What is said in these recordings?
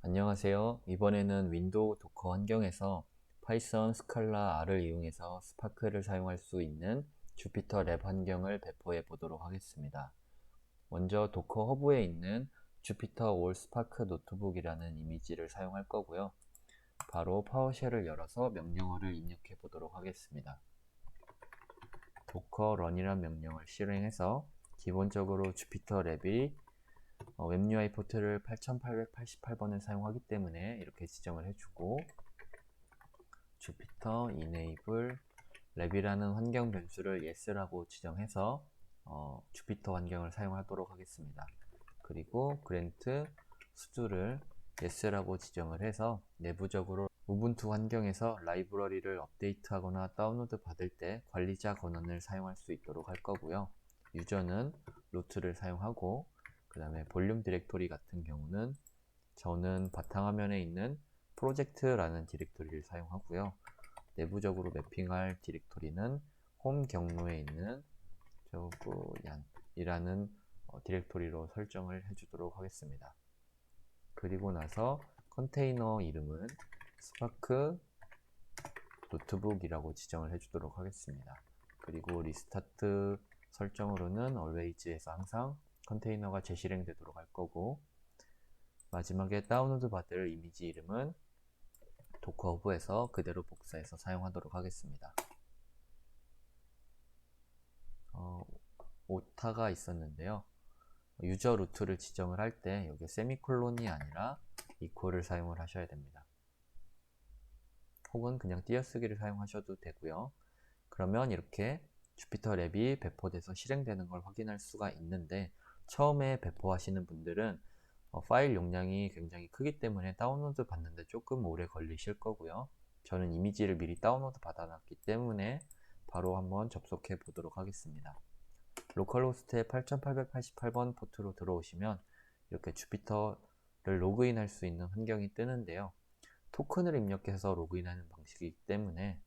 안녕하세요. 이번에는 윈도우 도커 환경에서 파이썬, 스칼라, R을 이용해서 스파크를 사용할 수 있는 주피터 랩 환경을 배포해 보도록 하겠습니다. 먼저 도커 허브에 있는 주피터 올 스파크 노트북이라는 이미지를 사용할 거고요. 바로 파워쉘을 열어서 명령어를 입력해 보도록 하겠습니다. 도커 run이란 명령을 실행해서 기본적으로 주피터 랩이 웹 UI 포트를 8888번을 사용하기 때문에 이렇게 지정을 해주고 주피터 enable 랩이라는 환경 변수를 yes라고 지정해서 주피터 환경을 사용하도록 하겠습니다. 그리고 grant 수두를 yes라고 지정을 해서 내부적으로 우분투 환경에서 라이브러리를 업데이트하거나 다운로드 받을 때 관리자 권한을 사용할 수 있도록 할 거고요. 유저는 루트를 사용하고 그 다음에 볼륨 디렉토리 같은 경우는 저는 바탕화면에 있는 프로젝트라는 디렉토리를 사용하고요. 내부적으로 매핑할 디렉토리는 홈 경로에 있는 저구얀이라는 디렉토리로 설정을 해주도록 하겠습니다. 그리고 나서 컨테이너 이름은 스파크 노트북이라고 지정을 해주도록 하겠습니다. 그리고 리스타트 설정으로는 always에서 항상 컨테이너가 재실행되도록 할 거고, 마지막에 다운로드 받을 이미지 이름은 도커 허브에서 그대로 복사해서 사용하도록 하겠습니다. 오타가 있었는데요. 유저 루트를 지정을 할 때 여기 세미콜론이 아니라 이퀄을 사용을 하셔야 됩니다. 혹은 그냥 띄어쓰기를 사용하셔도 되고요. 그러면 이렇게 주피터 랩이 배포돼서 실행되는 걸 확인할 수가 있는데, 처음에 배포하시는 분들은 파일 용량이 굉장히 크기 때문에 다운로드 받는데 조금 오래 걸리실 거고요. 저는 이미지를 미리 다운로드 받아놨기 때문에 바로 한번 접속해 보도록 하겠습니다. 로컬호스트에 8888번 포트로 들어오시면 이렇게 주피터를 로그인 할 수 있는 환경이 뜨는데요. 토큰을 입력해서 로그인하는 방식이기 때문에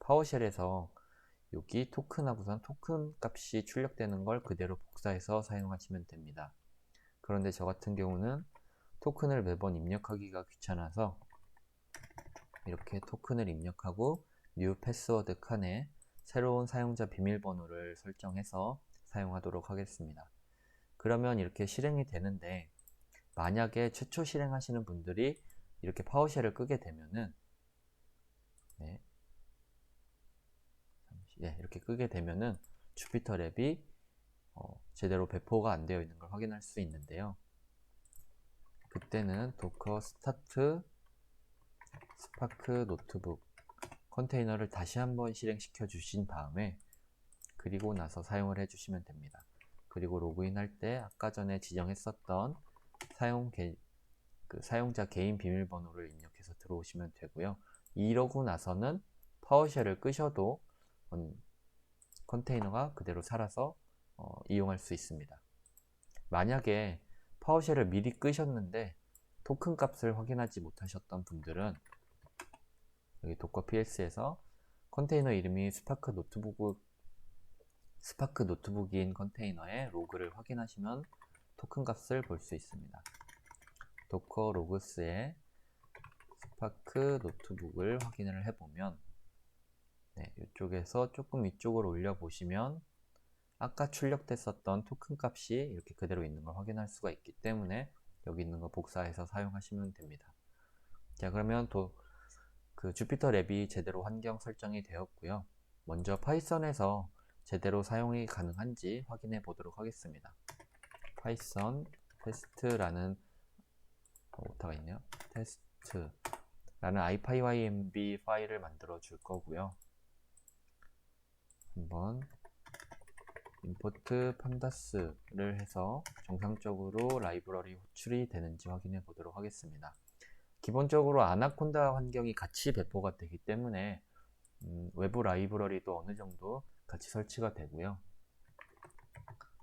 파워쉘에서 여기 토큰하고선 토큰 값이 출력되는 걸 그대로 복사해서 사용하시면 됩니다. 그런데 저 같은 경우는 토큰을 매번 입력하기가 귀찮아서 이렇게 토큰을 입력하고 뉴 패스워드 칸에 새로운 사용자 비밀번호를 설정해서 사용하도록 하겠습니다. 그러면 이렇게 실행이 되는데, 만약에 최초 실행하시는 분들이 이렇게 파워쉘을 끄게 되면은 이렇게 끄게 되면은 주피터 랩이 제대로 배포가 안 되어 있는 걸 확인할 수 있는데요. 그때는 도커 스타트 스파크 노트북 컨테이너를 다시 한번 실행시켜 주신 다음에 그리고 나서 사용을 해 주시면 됩니다. 그리고 로그인 할 때 아까 전에 지정했었던 사용자 개인 비밀번호를 입력해서 들어오시면 되고요. 이러고 나서는 파워쉘을 끄셔도 컨테이너가 그대로 살아서 이용할 수 있습니다. 만약에 파워쉘을 미리 끄셨는데 토큰 값을 확인하지 못하셨던 분들은 여기 도커 ps에서 컨테이너 이름이 스파크 노트북인 컨테이너의 로그를 확인하시면 토큰 값을 볼 수 있습니다. 도커 로그스에 스파크 노트북을 확인을 해보면 이쪽에서 조금 위쪽으로 올려보시면 아까 출력됐었던 토큰 값이 이렇게 그대로 있는 걸 확인할 수가 있기 때문에 여기 있는 거 복사해서 사용하시면 됩니다. 자, 그러면 그 주피터 랩이 제대로 환경 설정이 되었고요. 먼저 파이썬에서 제대로 사용이 가능한지 확인해 보도록 하겠습니다. 파이썬 테스트라는 오타가 있네요. 테스트라는 ipynb 파일을 만들어 줄 거고요. 한번 import pandas를 해서 정상적으로 라이브러리 호출이 되는지 확인해 보도록 하겠습니다. 기본적으로 아나콘다 환경이 같이 배포가 되기 때문에 외부 라이브러리도 어느 정도 같이 설치가 되고요.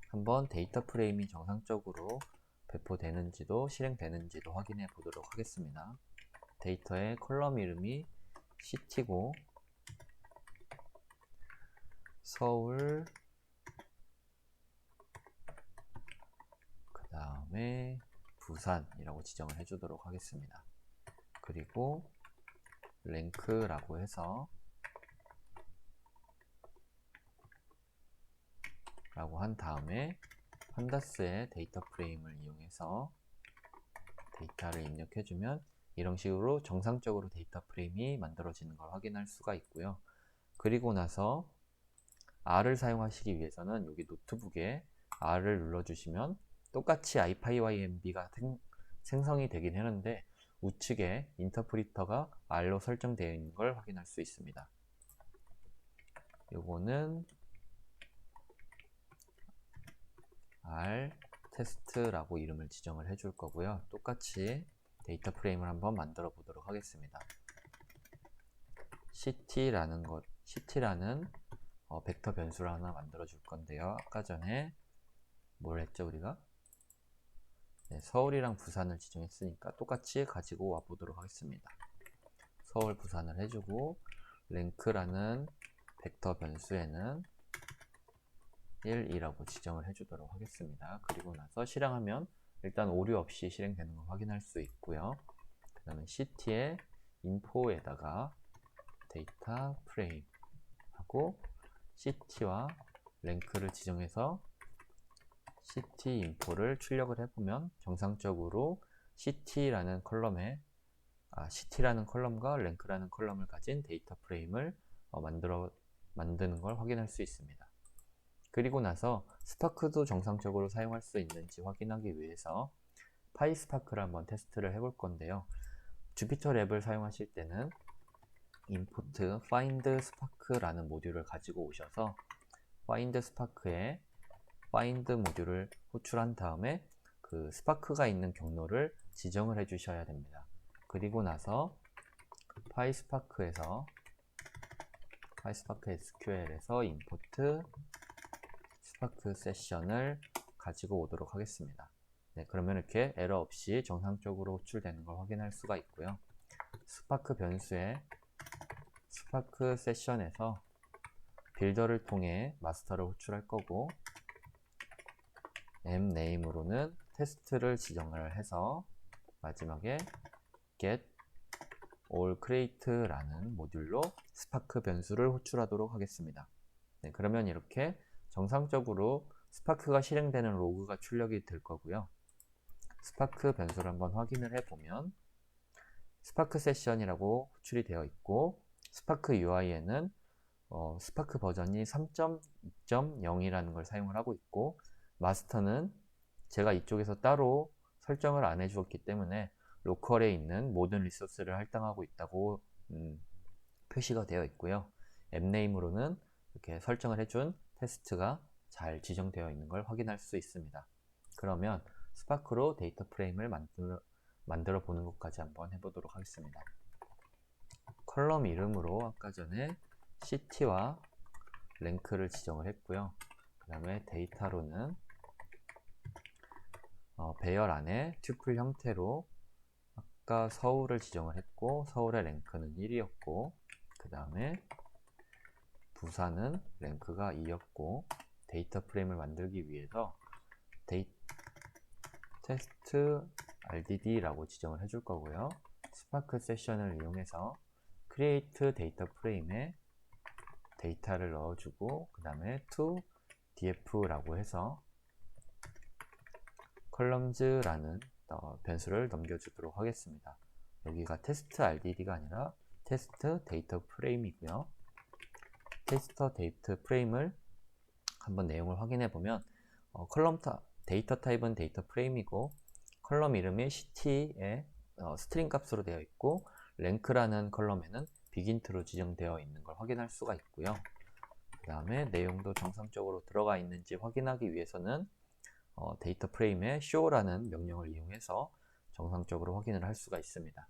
한번 데이터 프레임이 정상적으로 배포되는지도 실행되는지도 확인해 보도록 하겠습니다. 데이터의 컬럼 이름이 city고 서울, 그 다음에 부산이라고 지정을 해주도록 하겠습니다. 그리고 랭크라고 해서 라고 한 다음에 판다스의 데이터 프레임을 이용해서 데이터를 입력해주면 이런 식으로 정상적으로 데이터 프레임이 만들어지는 걸 확인할 수가 있고요. 그리고 나서 R을 사용하시기 위해서는 여기 노트북에 R을 눌러주시면 똑같이 IPYMB가 생성이 되긴 하는데 우측에 인터프리터가 R로 설정되어 있는 걸 확인할 수 있습니다. 요거는 R 테스트라고 이름을 지정을 해줄 거고요. 똑같이 데이터 프레임을 한번 만들어 보도록 하겠습니다. CT라는 벡터 변수를 하나 만들어 줄 건데요. 아까 전에 뭘 했죠 우리가? 네, 서울이랑 부산을 지정했으니까 똑같이 가지고 와 보도록 하겠습니다. 서울 부산을 해주고 랭크라는 벡터 변수에는 1, 2라고 지정을 해주도록 하겠습니다. 그리고 나서 실행하면 일단 오류 없이 실행되는 걸 확인할 수 있고요. 그 다음에 CT의 info에다가 데이터 프레임 하고 CT와 랭크를 지정해서 CT info를 출력을 해보면 정상적으로 CT라는 컬럼과 랭크라는 컬럼을 가진 데이터 프레임을 만드는 걸 확인할 수 있습니다. 그리고 나서 스파크도 정상적으로 사용할 수 있는지 확인하기 위해서 파이스파크를 한번 테스트를 해볼 건데요. 주피터 랩을 사용하실 때는 import find spark라는 모듈을 가지고 오셔서 find spark에 find 모듈을 호출한 다음에 그 스파크가 있는 경로를 지정을 해 주셔야 됩니다. 그리고 나서 파이스파크 SQL에서 import 스파크 세션을 가지고 오도록 하겠습니다. 네, 그러면 이렇게 에러 없이 정상적으로 호출되는 걸 확인할 수가 있고요. 스파크 변수에 스파크 세션에서 빌더를 통해 마스터를 호출할 거고 mname으로는 테스트를 지정을 해서 마지막에 get all create라는 모듈로 스파크 변수를 호출하도록 하겠습니다. 네, 그러면 이렇게 정상적으로 스파크가 실행되는 로그가 출력이 될 거고요. 스파크 변수를 한번 확인을 해보면 스파크 세션이라고 호출이 되어 있고 스파크 UI에는 스파크 버전이 3.2.0이라는 걸 사용을 하고 있고 마스터는 제가 이쪽에서 따로 설정을 안 해주었기 때문에 로컬에 있는 모든 리소스를 할당하고 있다고 표시가 되어 있고요. mname으로는 이렇게 설정을 해준 테스트가 잘 지정되어 있는 걸 확인할 수 있습니다. 그러면 스파크로 데이터 프레임을 만들어 보는 것까지 한번 해보도록 하겠습니다. 컬럼 이름으로 아까 전에 CT와 랭크를 지정을 했고요. 그 다음에 데이터로는 배열 안에 튜플 형태로 아까 서울을 지정을 했고 서울의 랭크는 1이었고 그 다음에 부산은 랭크가 2였고 데이터 프레임을 만들기 위해서 테스트 RDD라고 지정을 해줄 거고요. 스파크 세션을 이용해서 create 데이터 프레임에 데이터를 넣어주고 그 다음에 to df라고 해서 columns라는 변수를 넘겨주도록 하겠습니다. 여기가 테스트 RDD가 아니라 테스트 데이터 프레임이고요. 테스트 데이터 프레임을 한번 내용을 확인해 보면 데이터 타입은 데이터 프레임이고 컬럼 이름이 CT의 스트링 값으로 되어 있고 랭크라는 컬럼에는 비긴트로 지정되어 있는 걸 확인할 수가 있고요. 그 다음에 내용도 정상적으로 들어가 있는지 확인하기 위해서는 데이터 프레임에 show라는 명령을 이용해서 정상적으로 확인을 할 수가 있습니다.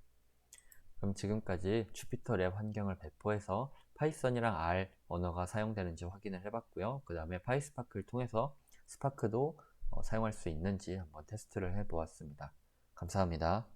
그럼 지금까지 주피터 랩 환경을 배포해서 파이썬이랑 R 언어가 사용되는지 확인을 해봤고요. 그 다음에 파이스파크를 통해서 스파크도 사용할 수 있는지 한번 테스트를 해보았습니다. 감사합니다.